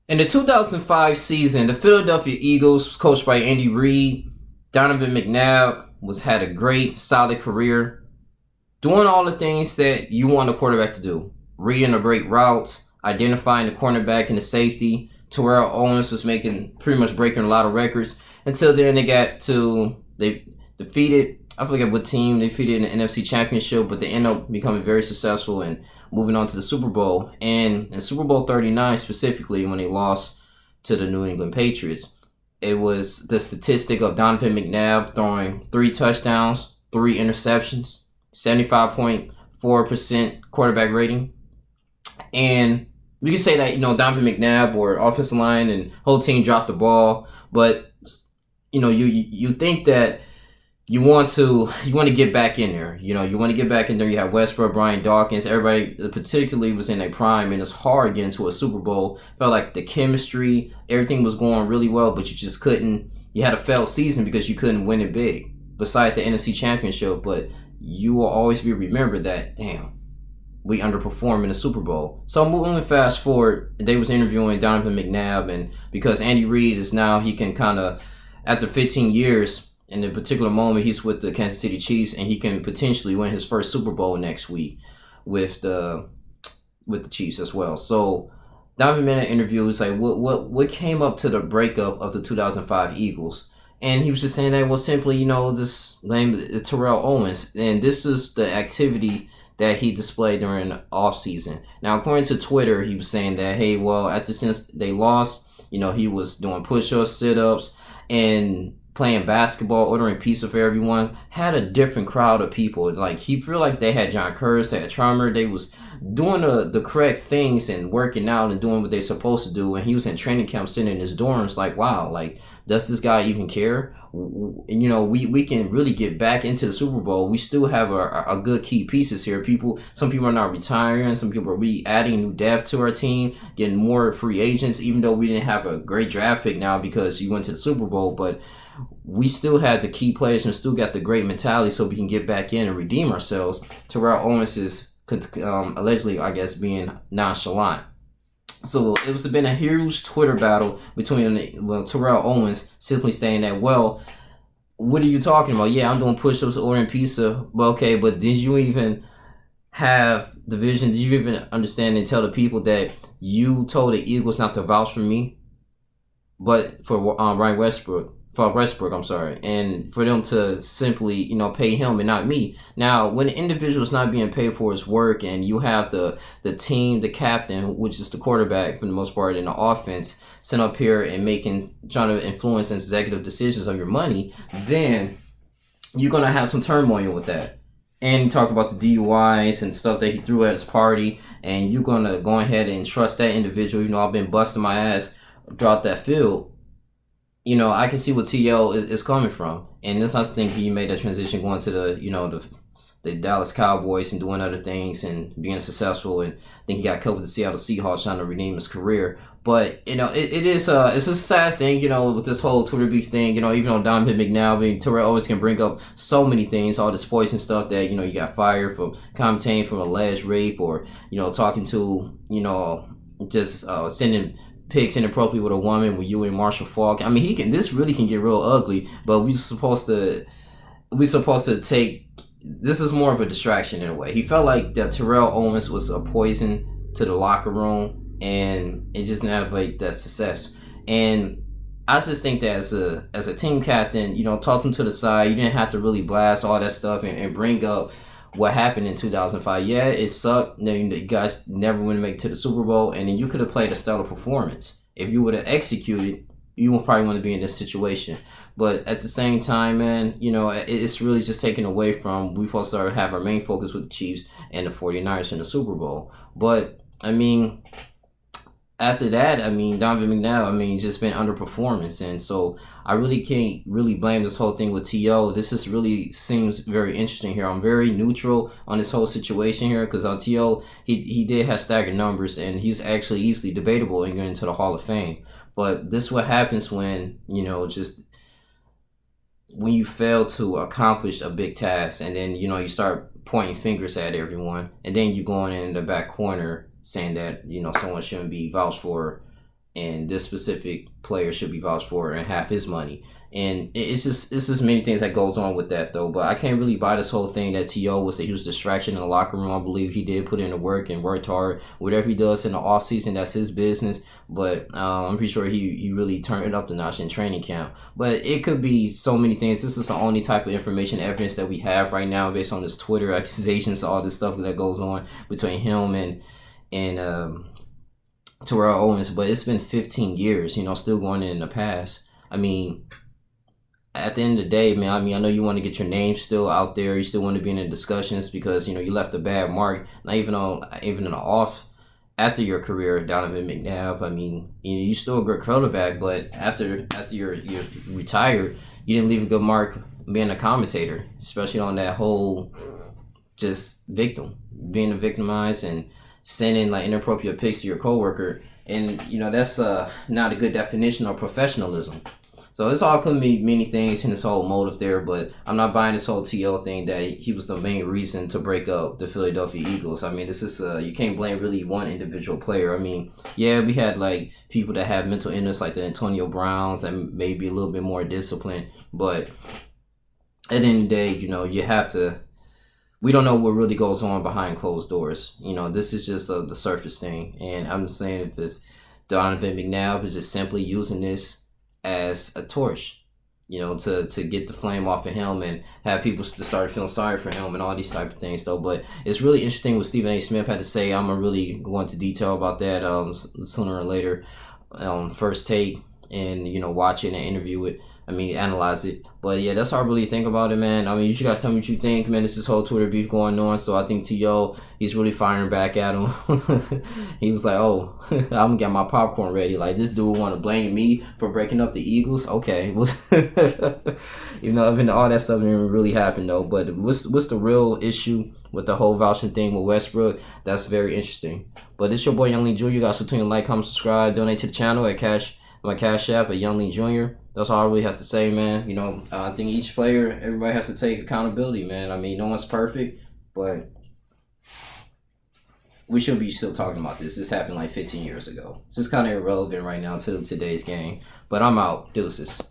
In the 2005 season, the Philadelphia Eagles, coached by Andy Reid, Donovan McNabb had a great, solid career, doing all the things that you want a quarterback to do. Reading the great routes, identifying the cornerback and the safety. Terrell Owens was pretty much breaking a lot of records. Until then, they defeated, I forget what team they defeated in the NFC Championship, but they ended up becoming very successful and moving on to the Super Bowl. And in Super Bowl 39 specifically, when they lost to the New England Patriots, it was the statistic of Donovan McNabb throwing 3 touchdowns, 3 interceptions, 75.4% quarterback rating. And we can say that, Donovan McNabb or offensive line and whole team dropped the ball, but you think that you want to get back in there. You want to get back in there. You have Westbrook, Brian Dawkins, everybody particularly was in their prime, and it's hard getting to a Super Bowl. Felt like the chemistry, everything was going really well, but you just couldn't. You had a failed season because you couldn't win it big. Besides the NFC Championship, but you will always be remembered that, damn, we underperformed in the Super Bowl. So moving fast forward, they was interviewing Donovan McNabb, and because Andy Reid is now, he can kind of, after 15 years, in a particular moment, he's with the Kansas City Chiefs, and he can potentially win his first Super Bowl next week with the Chiefs as well. So Donovan McNabb interview was like, what came up to the breakup of the 2005 Eagles? And he was just saying that, well, simply, this name is Terrell Owens, and this is the activity that he displayed during the offseason. Now, according to Twitter, he was saying that, hey, well, at the since they lost, he was doing push-ups, sit-ups, and playing basketball, ordering pizza for everyone, had a different crowd of people. Like, he feel like they had John Kurz, they had Charmer, they was doing the correct things and working out and doing what they supposed to do. And he was in training camp sitting in his dorms like, wow, like, does this guy even care? We can really get back into the Super Bowl. We still have a good key pieces here. Some people are not retiring. Some people are adding new depth to our team, getting more free agents, even though we didn't have a great draft pick now because you went to the Super Bowl. But we still had the key players and still got the great mentality so we can get back in and redeem ourselves. Terrell Owens is allegedly, I guess, being nonchalant. So it was been a huge Twitter battle between Terrell Owens simply saying that, well, what are you talking about? Yeah, I'm doing push-ups, ordering pizza. Well, okay, but did you even have the vision? Did you even understand and tell the people that you told the Eagles not to vouch for me, but for Westbrook, I'm sorry, and for them to simply, pay him and not me. Now, when an individual is not being paid for his work, and you have the team, the captain, which is the quarterback for the most part in the offense, sent up here and trying to influence executive decisions on your money, then you're gonna have some turmoil with that. And you talk about the DUIs and stuff that he threw at his party, and you're gonna go ahead and trust that individual. I've been busting my ass throughout that field. I can see what TL is coming from. And this I think he made that transition going to the Dallas Cowboys and doing other things and being successful. And I think he got cut with the Seattle Seahawks trying to redeem his career. But, it's a sad thing, with this whole Twitter beef thing, even though Donovan McNabb, Terrell Owens can bring up so many things, all this poison stuff that, you got fired from commentating from alleged rape or, talking to, just sending pics inappropriately with a woman with you and Marshall Faulk. This really can get real ugly, but we supposed to take, this is more of a distraction in a way. He felt like that Terrell Owens was a poison to the locker room, and it just didn't have that success. And I just think that as a team captain, talk them to the side. You didn't have to really blast all that stuff and bring up what happened in 2005. Yeah, it sucked. You guys never would make it to the Super Bowl, and then you could have played a stellar performance. If you would have executed, you would probably want to be in this situation. But at the same time, man, it's really just taken away from, we supposed to have our main focus with the Chiefs and the 49ers in the Super Bowl. But, after that, Donovan McNabb, just been underperformance. And so I really can't really blame this whole thing with T.O. This just really seems very interesting here. I'm very neutral on this whole situation here because on T.O., he did have staggered numbers, and he's actually easily debatable and getting into the Hall of Fame. But this is what happens when, just when you fail to accomplish a big task, and then, you start pointing fingers at everyone, and then you going in the back corner saying that, someone shouldn't be vouched for and this specific player should be vouched for and have his money. And it's just many things that goes on with that though. But I can't really buy this whole thing that T.O. was a huge distraction in the locker room. I believe he did put in the work and worked hard. Whatever he does in the off season, that's his business. But I'm pretty sure he really turned it up the notch in training camp. But it could be so many things. This is the only type of information, evidence that we have right now based on this Twitter accusations, all this stuff that goes on between him and Terrell Owens. But it's been 15 years, still going in the past. I mean, at the end of the day, man, I know you want to get your name still out there. You still want to be in the discussions because, you left a bad mark. Not even in the off after your career, Donovan McNabb. I mean, you still a good quarterback, but after you retired, you didn't leave a good mark being a commentator, especially on that whole just being victimized and sending like inappropriate pics to your coworker. And, that's not a good definition of professionalism. So it's all could be many things in this whole motive there, but I'm not buying this whole T.O. thing that he was the main reason to break up the Philadelphia Eagles. I mean, this is you can't blame really one individual player. I mean, yeah, we had like people that have mental illness like the Antonio Browns that may be a little bit more disciplined, but at the end of the day, you have to. We don't know what really goes on behind closed doors. This is just the surface thing, and I'm just saying if this Donovan McNabb is just simply using this as a torch, to get the flame off of him and have people to start feeling sorry for him and all these type of things though. But it's really interesting what Stephen A. Smith had to say. I'm gonna really go into detail about that sooner or later, First Take, and watch it and interview it. Analyze it. But yeah, that's how I really think about it, man. You guys tell me what you think, man. It's this whole Twitter beef going on, so I think T.O. he's really firing back at him. He was like, "Oh, I'm gonna get my popcorn ready." Like this dude want to blame me for breaking up the Eagles. Okay, even all that stuff didn't really happen though. But what's the real issue with the whole vouching thing with Westbrook? That's very interesting. But it's your boy Young Lee Jr. You guys continue to like, comment, subscribe, donate to the channel at my Cash App at Young Lee Jr. That's all I really have to say, man. I think each player, everybody has to take accountability, man. No one's perfect, but we should be still talking about this. This happened like 15 years ago. It's just kind of irrelevant right now to today's game. But I'm out. Deuces.